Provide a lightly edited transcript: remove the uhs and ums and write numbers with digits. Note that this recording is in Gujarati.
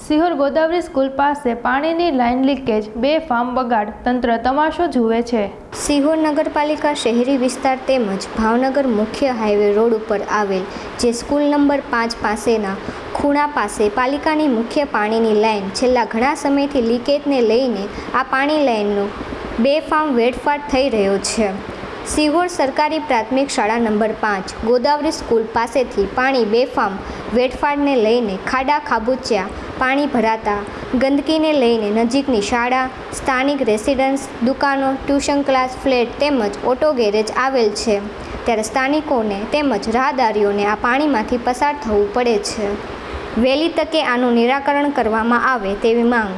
સિહોર ગોદાવરી સ્કૂલ પાસે પાણીની લાઇન લીકેજ, બેફામ બગાડ, તંત્ર તમાશો જુએ છે। સિહોર નગરપાલિકા શહેરી વિસ્તાર તેમજ ભાવનગર મુખ્ય હાઈવે રોડ ઉપર આવેલ જે સ્કૂલ નંબર 5 પાસેના ખૂણા પાસે પાલિકાની મુખ્ય પાણીની લાઇન છેલ્લા ઘણા સમયથી લીકેજને લઈને આ પાણી લાઇનનો બેફામ વેડફાટ થઈ રહ્યો છે। સિહોર સરકારી પ્રાથમિક શાળા નંબર 5 ગોદાવરી સ્કૂલ પાસેથી પાણી બેફામ વેડફાટને લઈને ખાડા ખાબોચિયા પાણી ભરાતા ગંદકીને લઈને નજીકની શાળા, સ્થાનિક રેસિડન્સ, દુકાનો, ટ્યુશન ક્લાસ, ફ્લેટ તેમજ ઓટો ગેરેજ આવેલ છે, ત્યારે સ્થાનિકોને તેમજ રાહદારીઓને આ પાણીમાંથી પસાર થવું પડે છે। વહેલી તકે આનું નિરાકરણ કરવામાં આવે તેવી માંગ।